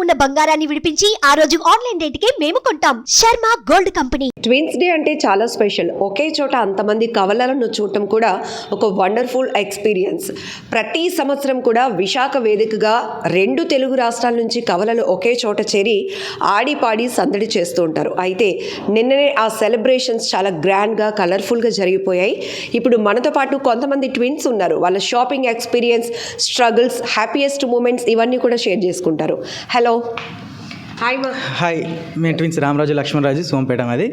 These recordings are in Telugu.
ఉన్న బంగారాన్ని విడిపించి ఆ రోజు ఆన్లైన్ రేటుకే మేము కొంటాం. Sharma gold company. Twins day అంటే చాలా స్పెషల్. ఒకే చోట అంతమంది కవలలను చూడటం కూడా ఒక వండర్ఫుల్ ఎక్స్పీరియన్స్. ప్రతి సంవత్సరం కూడా విశాఖ వేదికగా 2 తెలుగు రాష్ట్రాల నుంచి కవలలు ఒకే చోట చేరి ఆడిపాడి సందడి చేస్తూ ఉంటారు. అయితే నిన్ననే ఆ సెలబ్రేషన్స్ చాలా గ్రాండ్గా కలర్ఫుల్గా జరిగిపోయాయి. ఇప్పుడు మనతో పాటు కొంతమంది ట్విన్స్ ఉన్నారు. వాళ్ళ shopping experience, struggles, happiest moments ఇవన్నీ కూడా షేర్ చేసుకుంటారు. హలో, హాయ్ మా. హాయ్, మేము ట్విన్స్ రామరాజు లక్ష్మణరాజు, సోంపేట మాది.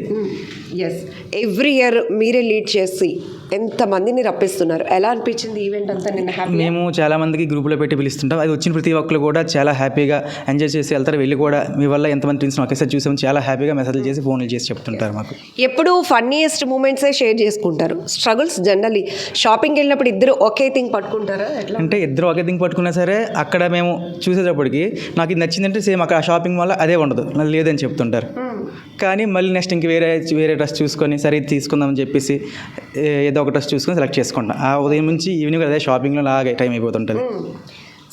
ఎస్, ఎవ్రీ ఇయర్ మీరే లీడ్ చేసి ఎంతమందిని రప్పిస్తున్నారు. ఎలా అనిపించింది ఈవెంట్ అంతా నిన్న? హ్యాపీ. మేము చాలా మందికి గ్రూపులో పెట్టి పిలుస్తుంటాం. అది వచ్చిన ప్రతి ఒక్కరు కూడా చాలా హ్యాపీగా ఎంజాయ్ చేసి వెళ్తారు. వెళ్ళి కూడా మీ వల్ల ఎంతమంది ట్విన్స్ ఒకేసారి చూసాము, చాలా హ్యాపీగా మెసేజ్లు చేసి ఫోన్లు చేసి చెప్తుంటారు మాకు. ఎప్పుడు ఫన్నీయెస్ట్ మూమెంట్సే షేర్ చేసుకుంటారు. స్ట్రగుల్స్ జనరల్లీ షాపింగ్కి వెళ్ళినప్పుడు ఇద్దరు ఒకే థింగ్ పట్టుకుంటారా? అంటే ఇద్దరు ఒకే థింగ్ పట్టుకున్నా సరే అక్కడ మేము చూసేటప్పటికి నాకు ఇది నచ్చిందంటే సేమ్ అక్కడ షాపింగ్ వల్ల అదే ఉండదు, నాకు లేదని చెప్తుంటారు. కానీ మళ్ళీ నెక్స్ట్ ఇంక వేరే డ్రెస్ చూసుకొని సరే ఇది తీసుకుందామని చెప్పేసి ఏదో ఒక డ్రెస్ చూసుకొని సెలెక్ట్ చేసుకుంటాం. ఆ ఉదయం నుంచి ఈవినింగ్ అదే షాపింగ్లో లాగే టైం అయిపోతుంటుంది.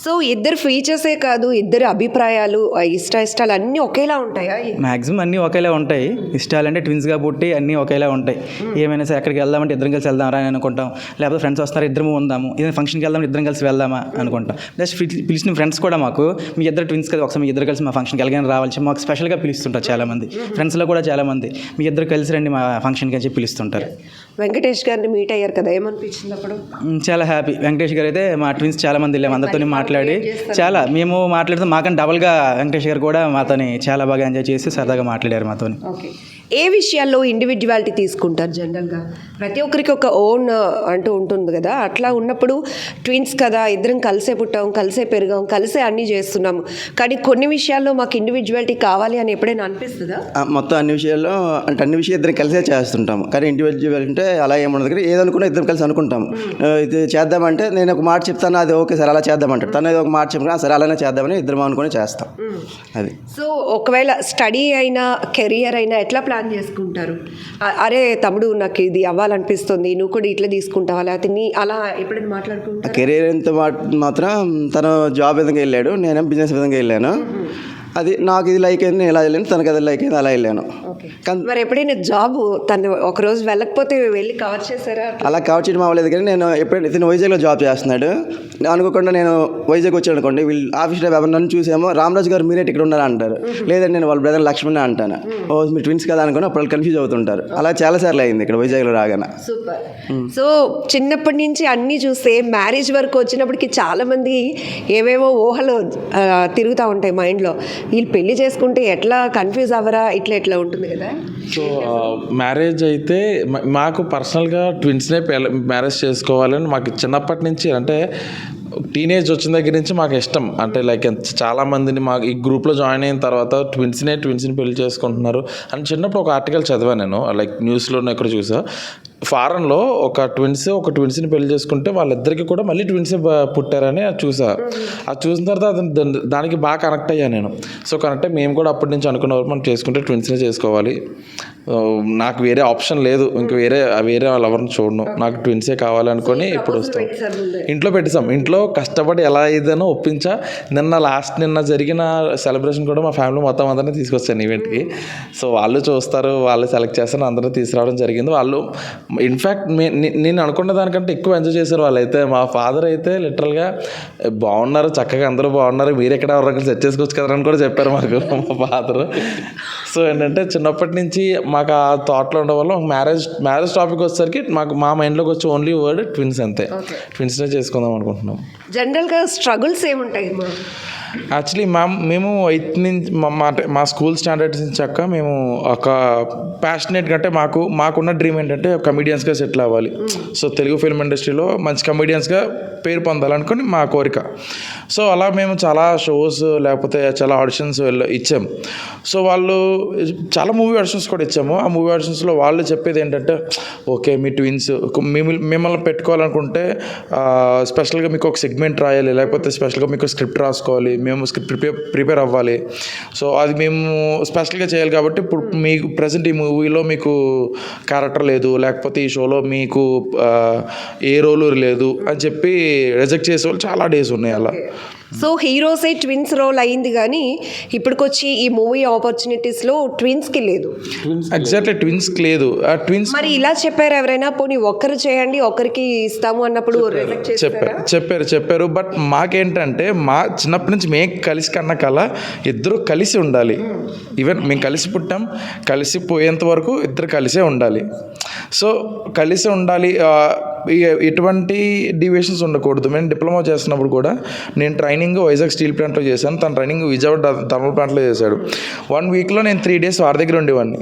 సో ఇద్దరు ఫీచర్సే కాదు, ఇద్దరు అభిప్రాయాలు, ఇష్టాలు అన్నీ ఒకేలా ఉంటాయా? మ్యాక్సిమం అన్నీ ఒకేలా ఉంటాయి. ఇష్టాలంటే ట్విన్స్గా పుట్టి అన్నీ ఒకేలా ఉంటాయి. ఏమైనా సరే ఎక్కడికి వెళ్దామంటే ఇద్దరం కలిసి వెళ్దాం రా అని అనుకుంటాం. లేకపోతే ఫ్రెండ్స్ వస్తారు ఇద్దరం ఉందాము, ఏదైనా ఫంక్షన్కి వెళ్దాం ఇద్దరం కలిసి వెళ్దామా అనుకుంటాం. జస్ట్ పిలిచిన ఫ్రెండ్స్ కూడా మాకు మీ ఇద్దరు ట్విన్స్ కదా ఒకసారి మీ ఇద్దరు కలిసి మా ఫంక్షన్కి వెళ్ళగానే రావాలి మాకు స్పెషల్గా పిలుస్తుంటారు చాలామంది. ఫ్రెండ్స్లో కూడా చాలామంది మీ ఇద్దరు కలిసి రండి మా ఫంక్షన్కి అని చెప్పి పిలుస్తుంటారు. వెంకటేష్ గారిని మీట్ అయ్యారు కదా, ఏమనిపించింది అప్పుడు? చాలా హ్యాపీ. వెంకటేష్ గారు అయితే మా ట్విన్స్ చాలా మంది వెళ్ళాము, అందరితో మాట్లాడి చాలా మేము మాట్లాడుతాం. మాకన్నా డబల్గా వెంకటేష్ గారు కూడా మాతోని చాలా బాగా ఎంజాయ్ చేసి సరదాగా మాట్లాడారు మాతోని. ఓకే, ఏ విషయాల్లో ఇండివిజువాలిటీ తీసుకుంటారు జనరల్గా? ప్రతి ఒక్కరికి ఒక ఓన్ అంటూ ఉంటుంది కదా, అట్లా ఉన్నప్పుడు ట్విన్స్ కదా, ఇద్దరం కలిసే పుట్టాం, కలిసే పెరిగాం, కలిసే అన్నీ చేస్తున్నాము, కానీ కొన్ని విషయాల్లో మాకు ఇండివిజువాలిటీ కావాలి అని ఎప్పుడైనా అనిపిస్తుందా? మొత్తం అన్ని విషయాల్లో అంటే అన్ని విషయాలు ఇద్దరం కలిసే చేస్తుంటాము. కానీ ఇండివిజువాలిటీ అంటే అలా ఏముండదు. కానీ ఏదనుకున్నా ఇద్దరం కలిసి అనుకుంటాము. ఇది చేద్దామంటే నేను ఒక మాట చెప్తాను, అది ఓకే సార్ అలా చేద్దామంటాడు. తను ఏదో ఒక మాట చెప్పినా సరే అలానే చేద్దామని ఇద్దరం అనుకుని చేస్తాం. అది. సో ఒకవేళ స్టడీ అయినా కెరియర్ అయినా ఎట్లా ప్లాన్ చేసుకుంటారు? అరే తమ్ముడు నాకు ఇది అవ్వాలనిపిస్తుంది, నువ్వు కూడా ఇట్లా తీసుకుంటావా, లేకపోతే నీ అలా ఎప్పుడైనా మాట్లాడుకుంటా? కెరీర్ ఎంత మాత్రం తను జాబ్ విధంగా వెళ్ళాడు, నేనేం బిజినెస్ విధంగా వెళ్ళాను. అది నాకు ఇది లైక్ అయింది నేను ఇలా వెళ్ళాను, తనకు అది లైక్ అయింది అలా వెళ్ళాను. మరి ఎప్పుడైనా జాబ్ తను ఒకరోజు వెళ్ళకపోతే వెళ్ళి కవర్ చేశారా? అలా కవర్ చేయడం అవ్వలేదు. కానీ నేను ఎప్పుడైనా ఇతను వైజాగ్లో జాబ్ చేస్తున్నాడు, అనుకోకుండా నేను వైజాగ్ వచ్చాను అనుకోండి, వీళ్ళు ఆఫీస్లో ఎవరు నన్ను చూసేమో రామరాజు గారు మీరే ఇక్కడ ఉన్నారా అంటారు, లేదంటే నేను వాళ్ళ బ్రదర్ లక్ష్మణ్ అంటాను. ఓ మీరు ట్విన్స్ కదా అనుకుని అప్పుడు కన్ఫ్యూజ్ అవుతుంటారు. అలా చాలాసార్లు అయింది ఇక్కడ వైజాగ్లో రాగానే. సూపర్. సో చిన్నప్పటి నుంచి అన్నీ చూస్తే మ్యారేజ్ వరకు వచ్చినప్పటికి చాలామంది ఏవేవో ఊహలు తిరుగుతూ ఉంటాయి మైండ్లో. వీళ్ళు పెళ్లి చేసుకుంటే ఎట్లా కన్ఫ్యూజ్ అవ్వరా, ఇట్లా ఉంటుంది కదా. సో మ్యారేజ్ అయితే మాకు పర్సనల్గా ట్విన్స్నే మ్యారేజ్ చేసుకోవాలని మాకు చిన్నప్పటి నుంచి, అంటే టీనేజ్ వచ్చిన దగ్గర నుంచి మాకు ఇష్టం. అంటే లైక్ చాలామందిని మాకు ఈ గ్రూప్లో జాయిన్ అయిన తర్వాత ట్విన్స్ని పెళ్లి చేసుకుంటున్నారు అని చిన్నప్పుడు ఒక ఆర్టికల్ చదివాను నేను, లైక్ న్యూస్లో ఎక్కడ చూసా. ఫారెన్లో ఒక ట్విన్స్ని పెళ్లి చేసుకుంటే వాళ్ళిద్దరికి కూడా మళ్ళీ ట్విన్సే పుట్టారని చూసా. అది చూసిన తర్వాత దానికి బాగా కనెక్ట్ అయ్యాను నేను. సో కనెక్ట్ అయ్యి మేము కూడా అప్పటి నుంచి అనుకున్నవారు మనం చేసుకుంటే ట్విన్స్నే చేసుకోవాలి, నాకు వేరే ఆప్షన్ లేదు, ఇంక వేరే వాళ్ళు ఎవరిని చూడను, నాకు ట్విన్సే కావాలి అనుకొని ఇప్పుడు వస్తాం. ఇంట్లో పెట్టేసాం, ఇంట్లో కష్టపడి ఎలా ఏదైనా ఒప్పించా. నిన్న జరిగిన సెలబ్రేషన్ కూడా మా ఫ్యామిలీ మొత్తం అందరినీ తీసుకొచ్చాను ఈవెంట్కి. సో వాళ్ళు చూస్తారు, వాళ్ళు సెలెక్ట్ చేస్తారు, అందరూ తీసుకురావడం జరిగింది. వాళ్ళు ఇన్ఫ్యాక్ట్ నేను అనుకున్న దానికంటే ఎక్కువ ఎంజాయ్ చేశారు వాళ్ళైతే. మా ఫాదర్ అయితే లిటరల్గా బాగున్నారు, చక్కగా అందరూ బాగున్నారు, మీరు ఎక్కడ ఎవరికైనా సెట్ చేసుకోవచ్చు కదా అని కూడా చెప్పారు మాకు మా ఫాదర్. సో ఏంటంటే చిన్నప్పటి నుంచి మాకు ఆ థాట్లో ఉండడం వల్ల మ్యారేజ్ టాపిక్ వచ్చేసరికి మా మైండ్లోకి వచ్చి ఓన్లీ వర్డ్ ట్విన్స్, అంతే. ట్విన్స్నే చేసుకుందాం అనుకుంటున్నాం. జనరల్గా స్ట్రగుల్స్ ఏముంటాయి? యాక్చువల్లీ మేము 8th నుంచి మా స్కూల్ స్టాండర్డ్స్ నుంచి అక్క మేము ఒక ప్యాషనేట్గా, అంటే మాకున్న డ్రీమ్ ఏంటంటే కమెడియన్స్గా సెటిల్ అవ్వాలి. సో తెలుగు ఫిల్మ్ ఇండస్ట్రీలో మంచి కమెడియన్స్గా పేరు పొందాలనుకుని మా కోరిక. సో అలా మేము చాలా షోస్ లేకపోతే చాలా ఆడిషన్స్ ఇచ్చాం. సో వాళ్ళు చాలా మూవీ ఆడిషన్స్ కూడా ఇచ్చాము. ఆ మూవీ ఆడిషన్స్లో వాళ్ళు చెప్పేది ఏంటంటే, ఓకే మీ ట్విన్స్ మిమ్మల్ని పెట్టుకోవాలనుకుంటే స్పెషల్గా మీకు ఒక సెగ్మెంట్ రాయాలి, లేకపోతే స్పెషల్గా మీకు స్క్రిప్ట్ రాసుకోవాలి, మేము స్క్రిప్ట్ ప్రిపేర్ అవ్వాలి. సో అది మేము స్పెషల్గా చేయాలి. కాబట్టి ఇప్పుడు మీకు ప్రజెంట్ ఈ మూవీలో మీకు క్యారెక్టర్ లేదు, లేకపోతే ఈ షోలో మీకు ఏ రోలు లేదు అని చెప్పి రిజెక్ట్ చేసే వాళ్ళు చాలా డేస్ ఉన్నాయి అలా. సో హీరోసే ట్విన్స్ రోల్ అయింది కానీ ఇప్పటికొచ్చి ఈ మూవీ ఆపర్చునిటీస్లో ట్విన్స్కి లేదు. ఎగ్జాక్ట్లీ ట్విన్స్కి లేదు. ఆ ట్విన్స్ మరి ఇలా చెప్పారు ఎవరైనా, పోనీ ఒక్కరు చేయండి ఒకరికి ఇస్తాము అన్నప్పుడు రిజెక్ట్ చేస్తారా? చెప్పారు బట్ మాకేంటంటే మా చిన్నప్పటి నుంచి మేము కలిసి కన్న కళ ఇద్దరు కలిసి ఉండాలి. ఈవెన్ మేము కలిసి పుట్టాం, కలిసి పోయేంత వరకు ఇద్దరు కలిసే ఉండాలి. సో కలిసి ఉండాలి, ఎటువంటి డివియేషన్స్ ఉండకూడదు. మేము డిప్లొమా చేస్తున్నప్పుడు కూడా నేను ట్రైనింగ్ వైజాగ్ స్టీల్ ప్లాంట్లో చేశాను, తన ట్రైనింగ్ విజయవాడ థర్మల్ ప్లాంట్లో చేశాడు. 1 వీక్లో నేను 3 days వారి దగ్గర ఉండేవాడిని,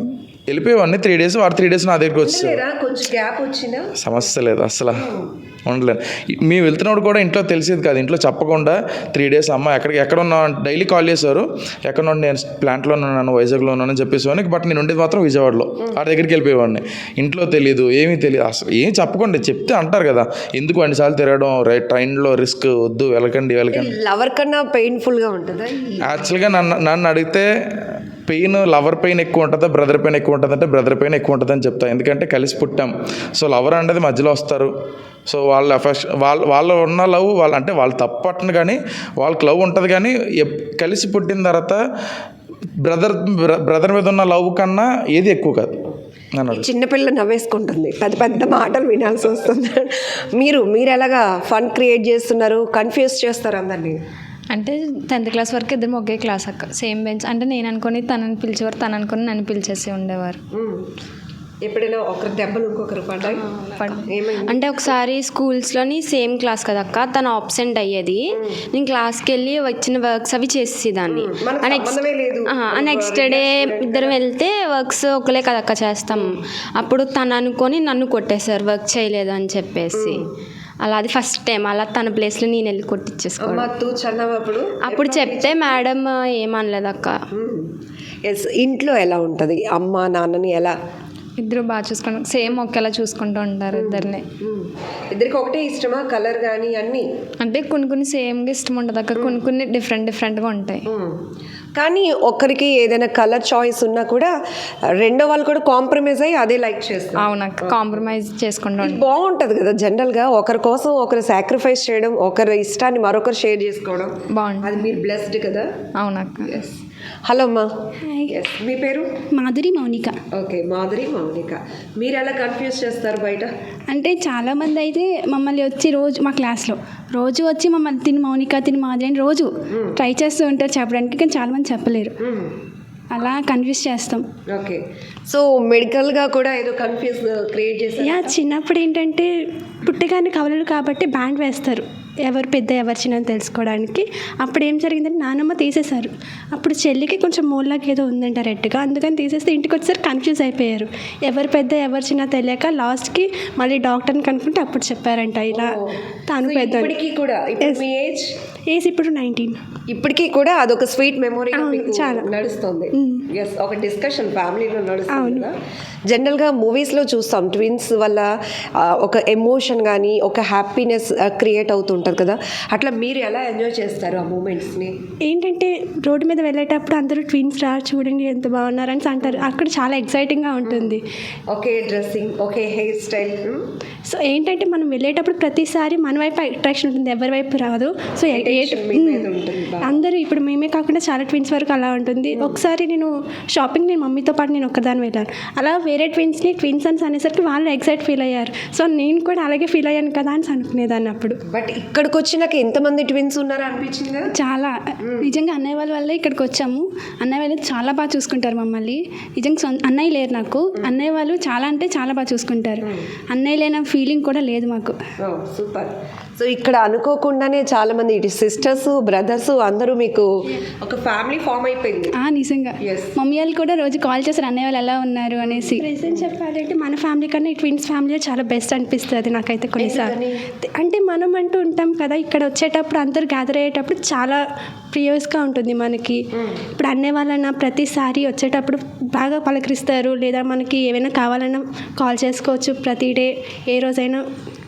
వెళ్ళిపోయేవాడిని. 3 days వారు 3 days నా దగ్గరికి వచ్చేసారు. కొంచెం గ్యాప్ వచ్చిందా సమస్య లేదు, అసలు ఉండలేదు. మేము వెళ్తున్నప్పుడు కూడా ఇంట్లో తెలిసేది కాదు, ఇంట్లో చెప్పకుండా 3 days అమ్మ ఎక్కడ ఉన్నా డైలీ కాల్ చేశారు, ఎక్కడ నుండి నేను ప్లాంట్లో ఉన్నాను, వైజాగ్లో ఉన్నానని చెప్పేసి. బట్ నేను ఉండేది మాత్రం విజయవాడలో, ఆ దగ్గరికి వెళ్ళిపోయేవాడిని. ఇంట్లో తెలియదు, ఏమీ తెలియదు, అసలు ఏం చెప్పకుండా చెప్తే అంటారు కదా, ఎందుకు 2 సార్లు తిరగడం, ట్రైన్లో రిస్క్, వద్దు వెళ్ళకండి. లవర్ కన్నా పెయిన్ఫుల్గా ఉంటుందా? యాక్చువల్గా నన్ను అడిగితే లవర్ పెయిన్ ఎక్కువ ఉంటుందా, బ్రదర్ పెయిన్ ఎక్కువ ఉంటుంది అంటే బ్రదర్ పెయిన్ ఎక్కువ ఉంటుంది అని చెప్తా. ఎందుకంటే కలిసి పుట్టాం. సో లవర్ అనేది మధ్యలో వస్తారు. సో వాళ్ళ అఫెక్షన్ వాళ్ళ ఉన్న లవ్ అంటే వాళ్ళు తప్పట్ను, కానీ వాళ్ళకి లవ్ ఉంటుంది. కానీ కలిసి పుట్టిన తర్వాత బ్రదర్ మీద ఉన్న లవ్ కన్నా ఏది ఎక్కువ కాదు. చిన్నపిల్ల నవ్వేసుకుంటుంది, పెద్ద పెద్ద మాటలు వినాల్సి వస్తుంది. మీరు ఎలాగా ఫన్ క్రియేట్ చేస్తున్నారు, కన్ఫ్యూజ్ చేస్తారు అందరినీ? అంటే 10th class వరకు ఇద్దరం ఒకే క్లాస్ అక్క, సేమ్ బెంచ్. అంటే నేను అనుకుని తనని పిలిచేవారు, తను అనుకుని నన్ను పిలిచేసి ఉండేవారు. ఎప్పుడైనా ఒకరి దెబ్బలు ఇంకొకరు పడ్డాయి? అంటే ఒకసారి స్కూల్స్లోని సేమ్ క్లాస్ కదా అక్క, తను ఆబ్సెంట్ అయ్యేది, నేను క్లాస్కి వెళ్ళి వచ్చిన వర్క్స్ అవి చేసేదాన్ని. నెక్స్ట్ డే ఇద్దరం వెళ్తే వర్క్స్ ఒకలే కదా అక్క చేస్తాం. అప్పుడు తను అనుకొని నన్ను కొట్టేశారు వర్క్ చేయలేదు అని చెప్పేసి. అలా అది ఫస్ట్ టైం అలా తన ప్లేస్లో నేను వెళ్ళి కొట్టించేసుకోవాలి. అప్పుడు చెప్తే మేడం ఏమనలేదు అక్క. ఇంట్లో ఎలా ఉంటుంది, అమ్మ నాన్నని ఎలా? ఇద్దరు బాగా చూసుకుంటారు, సేమ్ ఒకేలా చూసుకుంటూ ఉంటారు ఇద్దరిని. ఇద్దరికి ఒకటే ఇష్టమా కలర్ కానీ అన్నీ? అంటే కొన్ని సేమ్గా ఇష్టం ఉంటుంది అక్క, కొన్ని డిఫరెంట్గా ఉంటాయి. కానీ ఒకరికి ఏదైనా కలర్ చాయిస్ ఉన్నా కూడా రెండో వాళ్ళు కూడా కాంప్రమైజ్ అయ్యి అదే లైక్ చేస్తారు. అవునక్క, కాంప్రమైజ్ చేసుకుంటాం. బాగుంటుంది కదా జనరల్గా, ఒకరి కోసం ఒకరు సాక్రిఫైస్ చేయడం, ఒకరి ఇష్టాన్ని మరొకరు షేర్ చేసుకోవడం బాగుంటుంది. అది మీరు బ్లెస్డ్ కదా. అవునక్క. హలో అమ్మా, మీ పేరు? మాధురి మౌనిక. ఓకే, మాధురి మౌనిక. మీరు ఎలా కన్ఫ్యూజ్ చేస్తారు బయట? అంటే చాలామంది అయితే మమ్మల్ని వచ్చి రోజు మా క్లాస్లో రోజు వచ్చి మమ్మల్ని తిని మౌనిక, తిని మాధురి అని రోజు ట్రై చేస్తూ ఉంటారు చెప్పడానికి, కానీ చాలామంది చెప్పలేరు. అలా కన్ఫ్యూజ్ చేస్తాం. ఓకే, సో మెడికల్గా కూడా ఏదో కన్ఫ్యూజ్ క్రియేట్ చేస్తారు. చిన్నప్పుడు ఏంటంటే పుట్టగానే కవలలు కాబట్టి బ్యాండ్ వేస్తారు, ఎవరు పెద్ద ఎవరు చిన్న అని తెలుసుకోవడానికి. అప్పుడు ఏం జరిగిందంటే నానమ్మ తీసేశారు. అప్పుడు చెల్లికి కొంచెం మూలకి ఏదో ఉందంట రెడ్గా, అందుకని తీసేస్తే ఇంటికి వచ్చేసరికి కన్ఫ్యూజ్ అయిపోయారు, ఎవరు పెద్ద ఎవరు చిన్న తెలియక. లాస్ట్కి మళ్ళీ డాక్టర్ని కనుక్కుంటే అప్పుడు చెప్పారంట ఇలా తాను పెద్ద. కూడా ఏజ్ ఇప్పుడు 19. ఇప్పటికీ కూడా అదొక స్వీట్ మెమొరీ చాలా నడుస్తుంది. ఒక డిస్కషన్ ఫ్యామిలీలో నడుస్తుంది. జనరల్గా మూవీస్లో చూస్తాం ట్విన్స్ వల్ల ఒక ఎమోషన్ కానీ ఒక హ్యాపీనెస్ క్రియేట్ అవుతుంటుంది కదా, అట్లా మీరు ఎలా ఎంజాయ్ చేస్తారు ఆ మూమెంట్స్ని? ఏంటంటే రోడ్డు మీద వెళ్ళేటప్పుడు అందరూ ట్విన్స్ రా చూడండి ఎంత బాగున్నారని అంటారు, అక్కడ చాలా ఎక్సైటింగ్గా ఉంటుంది. ఒకే డ్రెస్సింగ్, ఒకే హెయిర్ స్టైల్. సో ఏంటంటే మనం వెళ్ళేటప్పుడు ప్రతిసారి మన వైపు అట్రాక్షన్ ఉంటుంది, ఎవరి వైపు రాదు. సో అందరూ ఇప్పుడు మేమే కాకుండా చాలా ట్విన్స్ వరకు అలా ఉంటుంది. ఒకసారి నేను షాపింగ్ నేను మమ్మీతో పాటు నేను ఒక్కదాన్ని వెళ్ళాను, అలా వేరే ట్విన్స్ని ట్విన్స్ అని అనేసరికి వాళ్ళు ఎక్సైట్ ఫీల్ అయ్యారు. సో నేను కూడా అలాగే ఫీల్ అయ్యాను కదా అని అనుకునేదాన్ని అప్పుడు. బట్ ఇక్కడికి వచ్చినాక ఎంతమంది ట్విన్స్ ఉన్నారో అనిపించింది కదా? చాలా నిజంగా అన్నయ్య వాళ్ళ వల్లే ఇక్కడికి వచ్చాము. అన్నయ్య వాళ్ళు చాలా బాగా చూసుకుంటారు మమ్మల్ని. నిజంగా అన్నయ్య లేరు నాకు, అన్నయ్య వాళ్ళు చాలా అంటే చాలా బాగా చూసుకుంటారు. అన్నయ్య లేని ఫీలింగ్ కూడా లేదు మాకు. సూపర్. సో ఇక్కడ అనుకోకుండానే చాలా మంది ఇటు సిస్టర్స్ బ్రదర్స్ అందరూ మీకు ఒక ఫ్యామిలీ ఫామ్ అయిపోయింది. నిజంగా మమ్మీ వాళ్ళు కూడా రోజు కాల్ చేస్తారు అన్నయ్య వాళ్ళు ఎలా ఉన్నారు అనేసి. ప్రెసెంట్ చెప్పాలంటే మన ఫ్యామిలీ కన్నా ఈ ట్విన్స్ ఫ్యామిలీ చాలా బెస్ట్ అనిపిస్తుంది నాకైతే కొన్నిసార్లు. అంటే మనం అంటూ ఉంటాం కదా, ఇక్కడ వచ్చేటప్పుడు అందరూ గ్యాదర్ అయ్యేటప్పుడు చాలా ప్రియస్గా ఉంటుంది మనకి. ఇప్పుడు అన్నయ్య వాళ్ళన్నా ప్రతిసారి వచ్చేటప్పుడు బాగా పలకరిస్తారు, లేదా మనకి ఏమైనా కావాలన్నా కాల్ చేసుకోవచ్చు. ప్రతి డే ఏ రోజైనా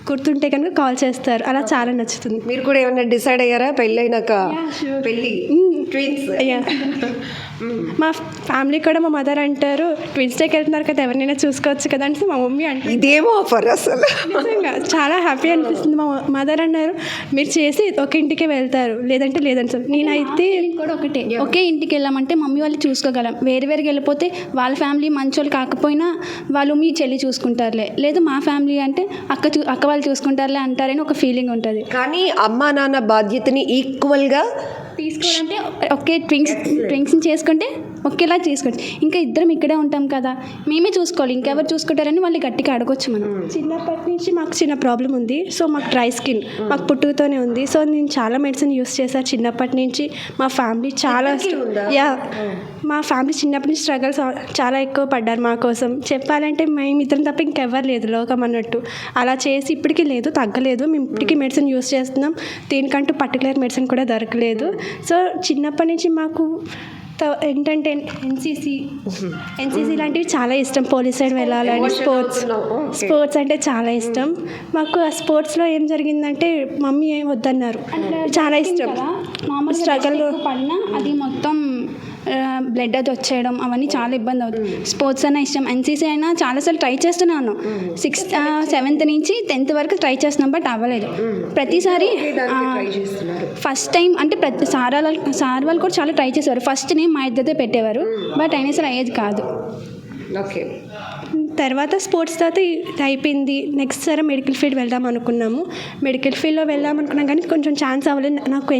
గుర్తుంటే కనుక కాల్ చేస్తారు, అలా చాలా నచ్చుతుంది. మీరు కూడా ఏమైనా డిసైడ్ అయ్యారా పెళ్ళైనాక? పెళ్ళి ట్విన్స్. యా మా ఫ్యామిలీ కూడా మా మదర్ అంటారు ట్విన్స్ డేకి వెళ్తున్నారు కదా ఎవరినైనా చూసుకోవచ్చు కదా అంటే మా మమ్మీ అంటే ఇదేమో ఆఫర్ అసలు. నిజంగా చాలా హ్యాపీ అనిపిస్తుంది. మా మదర్ అన్నారు మీరు చేసి ఒక ఇంటికే వెళ్తారు లేదంటే లేదని సార్. నేనైతే కూడా ఒకటే, ఒకే ఇంటికి వెళ్ళామంటే మమ్మీ వాళ్ళు చూసుకోగలం. వేరుగా వెళ్ళిపోతే వాళ్ళ ఫ్యామిలీ మంచోళ్ళు కాకపోయినా వాళ్ళు మీ చెల్లి చూసుకుంటారులే, లేదు మా ఫ్యామిలీ అంటే అక్క వాళ్ళు చూసుకుంటారులే అంటారని ఒక ఫీలింగ్ ఉంటుంది. కానీ అమ్మా నాన్న బాధ్యతని ఈక్వల్గా తీసుకోవాలంటే ఒకే ట్వింక్స్ని చేసుకుంటే ఒకేలా తీసుకోవచ్చు. ఇంకా ఇద్దరం ఇక్కడే ఉంటాం కదా, మేమే చూసుకోవాలి, ఇంకెవరు చూసుకుంటారని వాళ్ళు గట్టిగా అడగొచ్చు మనం. చిన్నప్పటి నుంచి మాకు చిన్న ప్రాబ్లం ఉంది. సో మాకు డ్రై స్కిన్ మాకు పుట్టుకతోనే ఉంది. సో నేను చాలా మెడిసిన్ యూస్ చేశాను చిన్నప్పటి నుంచి. మా ఫ్యామిలీ చాలా మా ఫ్యామిలీ చిన్నప్పటి నుంచి స్ట్రగల్స్ చాలా ఎక్కువ పడ్డారు మా కోసం. చెప్పాలంటే మేము ఇద్దరం తప్ప ఇంకెవ్వరు లేదు లోకం అన్నట్టు. అలా చేసి ఇప్పటికీ లేదు, తగ్గలేదు. మేము ఇప్పటికీ మెడిసిన్ యూస్ చేస్తున్నాం. దీనికంటూ పర్టికులర్ మెడిసిన్ కూడా దొరకలేదు. సో చిన్నప్పటి నుంచి మాకు ఏంటంటే ఎన్సీసీ లాంటివి చాలా ఇష్టం. పోలీస్ సైడ్ వెళ్ళాలని స్పోర్ట్స్ అంటే చాలా ఇష్టం మాకు. ఆ స్పోర్ట్స్లో ఏం జరిగిందంటే మమ్మీ ఏం వద్దన్నారు. చాలా ఇష్టం. నార్మల్ స్ట్రగల్ పడినా అది మొత్తం బ్లడ్ అది వచ్చేయడం అవన్నీ చాలా ఇబ్బంది అవుతుంది. స్పోర్ట్స్ అయినా ఇష్టం, ఎన్సీసీ అయినా చాలాసార్లు ట్రై చేస్తూనే ఉన్నాం. 7th నుంచి 10th వరకు ట్రై చేస్తున్నాం, బట్ అవ్వలేదు. ప్రతిసారి ఫస్ట్ టైం అంటే సార్ వాళ్ళు కూడా చాలా ట్రై చేసేవారు. ఫస్ట్ నేమ్ మా ఇద్దరితో పెట్టేవారు, బట్ అయినా సరే అయ్యేది కాదు. ఓకే. తర్వాత స్పోర్ట్స్ తర్వాత అయిపోయింది. నెక్స్ట్ సార్ మెడికల్ ఫీల్డ్ వెళ్దాం అనుకున్నాము. మెడికల్ ఫీల్డ్లో వెళ్దాం అనుకున్నాం కానీ కొంచెం ఛాన్స్ అవ్వలేదు. నాకు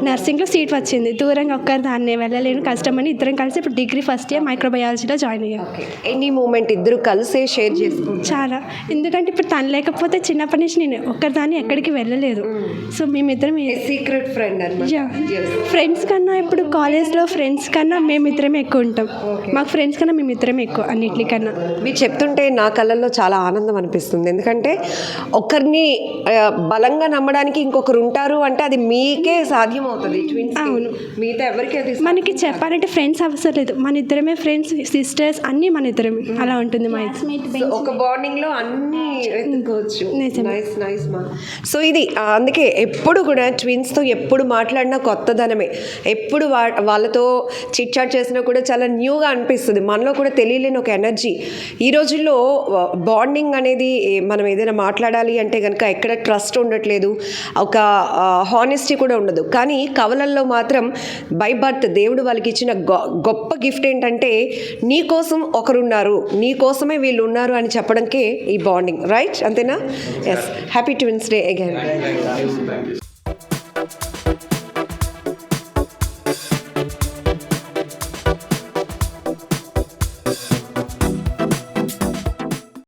నర్సింగ్లో సీట్ వచ్చింది. దూరంగా ఒక్కరు దాన్ని వెళ్ళలేను, కష్టమని ఇద్దరం కలిసి ఇప్పుడు డిగ్రీ ఫస్ట్ ఇయర్ మైక్రోబయాలజీలో జాయిన్ అయ్యాం. ఎనీ మూమెంట్ ఇద్దరు కలిసే షేర్ చేసుకుంటాం చాలా, ఎందుకంటే ఇప్పుడు తను లేకపోతే చిన్నప్పటి నుంచి నేను ఒక్కరిదాన్ని ఎక్కడికి వెళ్ళలేదు. సో మేమిద్దరం సీక్రెట్ ఫ్రెండ్ ఫ్రెండ్స్ కన్నా ఇప్పుడు కాలేజ్లో ఫ్రెండ్స్ కన్నా మేమిద్దరమే ఎక్కువ ఉంటాం. మాకు ఫ్రెండ్స్ కన్నా మేమిద్దరమే ఎక్కువ అన్నిటికన్నా. మీరు చెప్తుంటే నా కళ్ళల్లో చాలా ఆనందం అనిపిస్తుంది. ఎందుకంటే ఒకరిని బలంగా నమ్మడానికి ఇంకొకరు ఉంటారు అంటే అది మీకే సాధ్యం అవుతుంది. అవును, మిగతా ఎవరికి అది మనకి చెప్పాలంటే ఫ్రెండ్స్ అవసరం లేదు, మన ఇద్దరమే ఫ్రెండ్స్ సిస్టర్స్ అన్నీ మన ఇద్దరమే. అలా ఉంటుంది మా ఒక బాండింగ్ లో అన్ని వెతుక్కోవచ్చు. నైస్ మా. సో ఇది అందుకే ఎప్పుడు కూడా ట్విన్స్తో ఎప్పుడు మాట్లాడినా కొత్తదనమే. ఎప్పుడు వాళ్ళతో చిట్ చాట్ చేసినా కూడా చాలా న్యూగా అనిపిస్తుంది. మనలో కూడా తెలియలేని ఒక ఎనర్జీ. ఈ రోజుల్లో బాండింగ్ అనేది మనం ఏదైనా మాట్లాడాలి అంటే కనుక ఎక్కడ ట్రస్ట్ ఉండట్లేదు, ఒక హానెస్టీ కూడా ఉండదు. కానీ కవలల్లో మాత్రం బై బర్త్ దేవుడు వాళ్ళకి ఇచ్చిన గొప్ప గిఫ్ట్ ఏంటంటే నీ కోసం ఒకరున్నారు, నీ కోసమే వీళ్ళు ఉన్నారు అని చెప్పడానికే ఈ బాండింగ్. రైట్, అంతేనా? Yes. Happy twins day again.